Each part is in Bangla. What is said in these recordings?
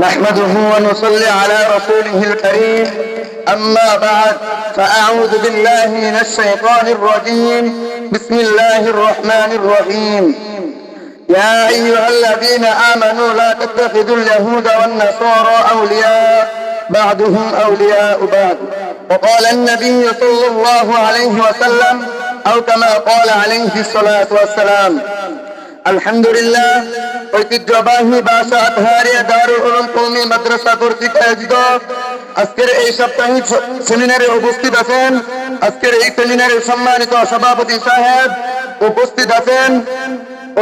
نحمده ونصلي على رسوله الكريم أما بعد فأعوذ بالله من الشيطان الرجيم بسم الله الرحمن الرحيم يا أيها الذين آمنوا لا تتخذوا اليهود والنصارى أولياء بعضهم أولياء بعض وقال النبي صلى الله عليه وسلم أو كما قال عليه الصلاة والسلام الحمد لله ঐতিহ্যবাহী ভাষা আতহারিয়া দারুল উলুম কওমি মাদ্রাসা কর্তৃক আয়োজিত আজকের এই সাপ্তাহিক সেমিনারে উপস্থিত আছেন আজকের এই সেমিনারের সম্মানিত সভাপতি সাহেব উপস্থিত আছেন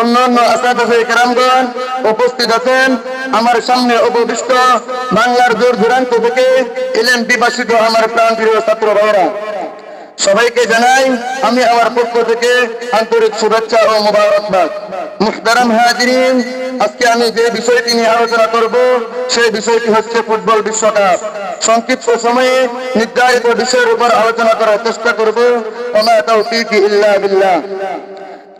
অন্যান্য আসাদে কেরামগণ উপস্থিত আছেন আমার সামনে উপবিষ্ট বাংলার দূর দূরান্ত থেকে ইলম পিপাসিত আমার প্রাণপ্রিয় ছাত্র ভাইরা সবাইকে জানাই আমি আমার পক্ষ থেকে আন্তরিক শুভেচ্ছা ও মোবারকবাদ। মুহতারাম হাজিরিন, আজকে আমি যে বিষয়টি নিয়ে আলোচনা করব সেই বিষয়টি হচ্ছে ফুটবল বিশ্বকাপ। সংক্ষিপ্ত সময়ে নির্ধারিত বিষয়ের উপর আলোচনা করার চেষ্টা করব। ওমা তাওফীকি ইল্লা বিল্লাহ।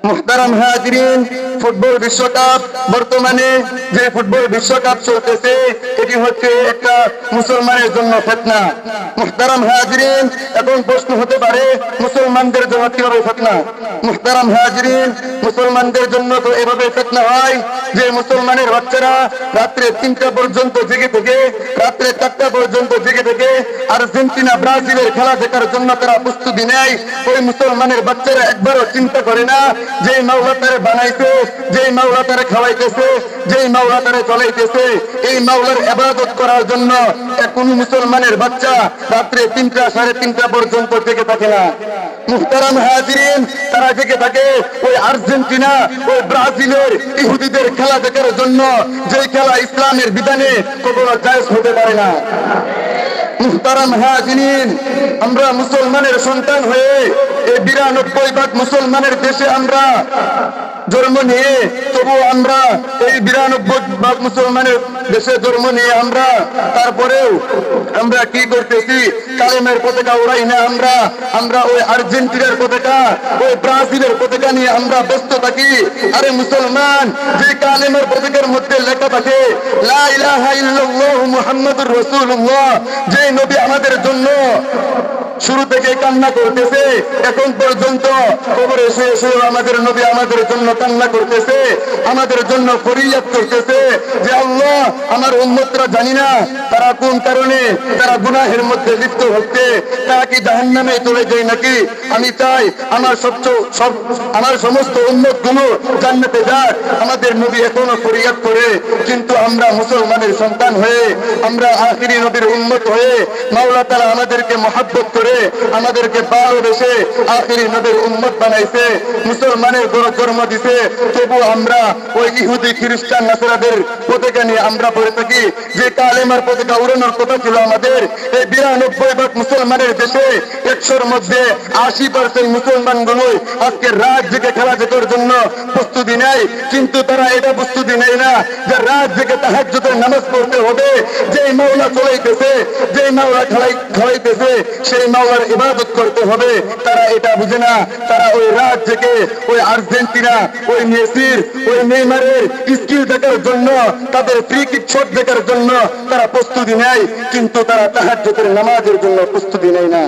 মুহতারাম হাজিরিন, ফুটবল বিশ্বকাপ, বর্তমানে যে ফুটবল বিশ্বকাপ চলতেছে এটি হচ্ছে একটা মুসলমানের জন্য ফিতনা। মুহতারাম হাজিরিন, এখন প্রশ্ন হতে পারে মুসলমানদের জন্য কিভাবে ফিতনা? মুহতারাম হাজিরিন, মুসলমানদের জন্য তো এভাবে ফিতনা হয় যে মুসলমানের বাচ্চারা রাত্রে 3টা পর্যন্ত জেগে থেকে রাত্রে 4টা পর্যন্ত জেগে থেকে আর্জেন্টিনা ব্রাজিলের খেলা দেখার জন্য তারা প্রস্তুতি নেয়। ওই মুসলমানের বাচ্চারা একবারও চিন্তা করে না যে মাওলা তারে বানাইছে, যে মাওলা তারে খাওয়াইতেছে, যে মাওলা তারে চলাইতেছে, এই মাওলার ইবাদত করার জন্য কোন মুসলমানের বাচ্চা রাত্রে 3টা 3:30 পর্যন্ত জেগে থাকে না। মুহতারাম হাজিরিন, তারা জেগে থাকে ওই আর্জেন্টিনা ওই ব্রাজিলের ইহুদিদের খেলা দেখার জন্য, যে খেলা ইসলামের বিধানে কখনো জায়েজ হতে পারে না। মুহতারাম হাজিরিন, আমরা মুসলমানের সন্তান হয়ে এই 92% মুসলমানের দেশে আমরা জন্ম নিয়ে তবু আমরা এই 92% মুসলমানের দেশে জন্ম নিয়ে আমরা তারপরেও আমরা কি করতেছি? কালেমের পতাকা উড়াই না। আমরা ওই আর্জেন্টিনার পতাকা ওই ব্রাজিলের পতাকা নিয়ে আমরা ব্যস্ত থাকি। আরে মুসলমান, যে কালেমের পতাকার মধ্যে লেখা থাকে লা ইলাহা ইল্লাল্লাহু মুহাম্মাদুর রাসূলুল্লাহ, যে নবী আমাদের জন্য শুরু থেকে কান্না করতেছে, এখন পর্যন্ত কবরে শুয়ে আমাদের নবী আমাদের জন্য কান্না করতেছে, আমাদের জন্য ফরিয়াদ করতেছে যে আল্লাহ, আমার উম্মতরা জানি না তারা কোন কারণে তারা গুনাহের মধ্যে লিপ্ত হচ্ছে, তারা কি জাহান্নামে চলে যায় নাকি? আমি চাই আমার সমস্ত উম্মত গুলো জান্নাতে যাক। আমাদের নবী এখনো ফরিয়াদ করে, কিন্তু আমরা মুসলমানের সন্তান হয়ে, আমরা আখিরি নবীর উম্মত হয়ে মাওলা তাআলা আমাদেরকে মহব্বত করে আমাদেরকে ভালোবেসে আখিরি নবীর উম্মত বানাইছে, মুসলমানের জন্ম দিছে, তবু আমরা ওই ইহুদি খ্রিস্টান নাসারাদের পতাকা নিয়ে আমরা পড়ে থাকি। যে কালেমার পতাকা উড়ানোর কথা ছিল আমাদের এই 92% মুসলমানের দেশে 100-র মধ্যে 80% মুসলমান গুলোই আজকে রাত জেগে খেলা দেখার জন্য প্রস্তুতি নেয়, কিন্তু তারা এটা প্রস্তুতি নেয় না যে রাত জেগে তাহাজ্জুদের নামাজ পড়তে হবে। যেই মাওলা চলাইতেছে, যেই মাওলা খাওয়াইতেছে, সেই মাওলার ইবাদত করতে হবে, তারা এটা বুঝে না। তারা ওই রাত জেগে ওই আর্জেন্টিনা ওই মেসির ওই নেইমারের স্কিল দেখার জন্য, তাদের ফ্রি কিক শট দেখার জন্য তারা প্রস্তুতি নেয়, কিন্তু তারা তাহাজ্জুদের নামাজের জন্য প্রস্তুতি নেয় না।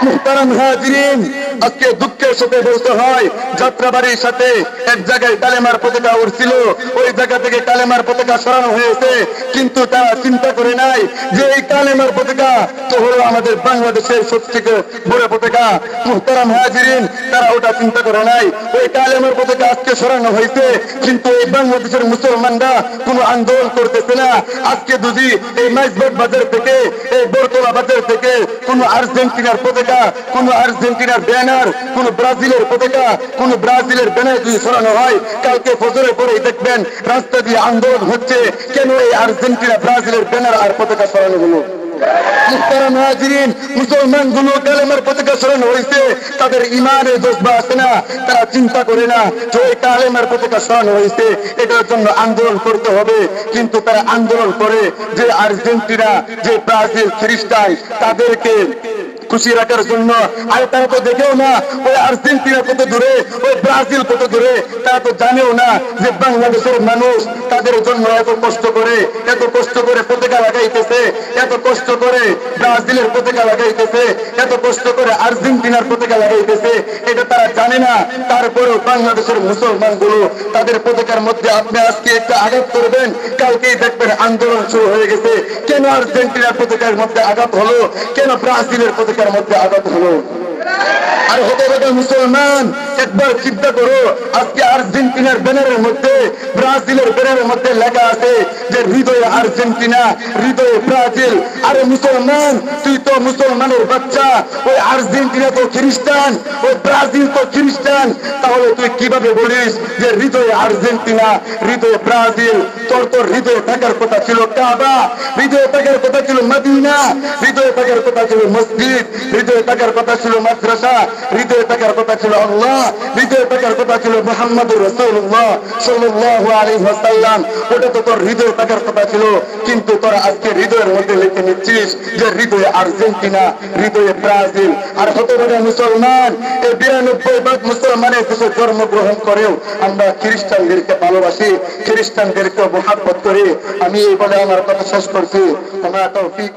মুহতারাম হাজিরিন, আজকে দুঃখের সাথে বলতে হয় যাত্রাবাড়ির সাথে এক জায়গায় কালেমার পতাকা উড়ছিল, ওই জায়গা থেকে কালেমার পতাকা সরানো হয়েছে, কিন্তু তারা চিন্তা করে নাই যে এই কালেমার পতাকা তো হলো আমাদের বাংলাদেশের সবথেকে বড় পতাকা। মুহতারাম হাজিরিন, তারা ওটা চিন্তা করে নাই। ওই কালেমার পতাকা আজকে সরানো হয়েছে, কিন্তু এই বাংলাদেশের মুসলমানরা কোনো আন্দোলন করতেছে না। আজকে যদি এই মাইজবাগ বাজার থেকে এই বরতলা বাজার থেকে কোনো আর্জেন্টিনার পতাকা, কোনো আর্জেন্টিনার ব্যানার, কোন ব্রাজিলের পতাকা, কোন ব্রাজিলের ব্যানার যদি সরানো হয়, কালকে ফজরের পরেই দেখবেন রাস্তা দিয়ে আন্দোলন হচ্ছে, কেন এই আর্জেন্টিনা ব্রাজিলের ব্যানার আর পতাকা সরানো হলো? মুহতারাম হাজিরিন, মুসলমান গুলো কালেমার পতাকা সরানো হয়েছে, তাদের ইমানের জজবা আছে না, তারা চিন্তা করে না যে ওই কালেমার পতাকা সরানো হয়েছে, এটার জন্য আন্দোলন করতে হবে, কিন্তু তারা আন্দোলন করে যে আর্জেন্টিনা যে ব্রাজিল খ্রিস্টান তাদেরকে খুশি রাখার জন্য। আর তারা তো দেখেও না ওই আর্জেন্টিনা কত দূরে, ওই ব্রাজিল কত দূরে, তারা তো জানেও না যে বাংলাদেশের মানুষ তাদের জন্য এত কষ্ট করে পতাকা লাগাইতেছে, এত কষ্ট করে ব্রাজিলের পতাকা লাগাইতেছে, এত কষ্ট করে আর্জেন্টিনার পতাকা লাগাইতেছে, এটা তারা জানে না। তারপরেও বাংলাদেশের মুসলমান গুলো তাদের পতাকার মধ্যে আপনি আজকে একটা আঘাত করবেন, কালকেই দেখবেন আন্দোলন শুরু হয়ে গেছে। কেন আর্জেন্টিনার পতাকার মধ্যে আঘাত হলো, কেন ব্রাজিলের পতাকার মধ্যে আঘাত হলো? আর হতভাগা মুসলমান, একবার চিন্তা করো, আজকে আর্জেন্টিনার ব্যানারের মধ্যে, ব্রাজিলের ব্যানারের মধ্যে লেখা আছে যে হৃদয়ে আর্জেন্টিনা, হৃদয়ে ব্রাজিল। আরে মুসলমান, তুই তো মুসলমানের বাচ্চা, ওই আর্জেন্টিনা তো খ্রিস্টান, ওই ব্রাজিল তো খ্রিস্টান, তাহলে তুই কিভাবে বলিস যে হৃদয়ে আর্জেন্টিনা, হৃদয়ে ব্রাজিল? তোর হৃদয়ে থাকার কথা ছিল কাবা, হৃদয়ে থাকার কথা ছিল মদিনা, হৃদয়ে থাকার কথা ছিল মসজিদ, হৃদয়ে থাকার কথা ছিল মাদ্রাসা, হৃদয়ে থাকার কথা ছিল আল্লাহ, হৃদয়ে থাকার কথা ছিল মুহাম্মদুর রাসূলুল্লাহ সাল্লাল্লাহু আলাইহি ওয়াসাল্লাম। ওটা তো তোর হৃদয়ে থাকার কথা ছিল, কিন্তু তোরা আজকে হৃদয়ের মধ্যে লিখে নিচ্ছিস যে হৃদয়ে আর্জেন্টিনা, হৃদয়ে ব্রাজিল। আর হতভাগা মুসলমান, এই 92% মুসলমানের দেশে জন্মগ্রহণ করেও আমরা খ্রিস্টানদেরকে ভালোবাসি, খ্রিস্টানদেরকে মহব্বত করি। আমি এই বলে আমার কথা শেষ করছি। আমার তৌফিক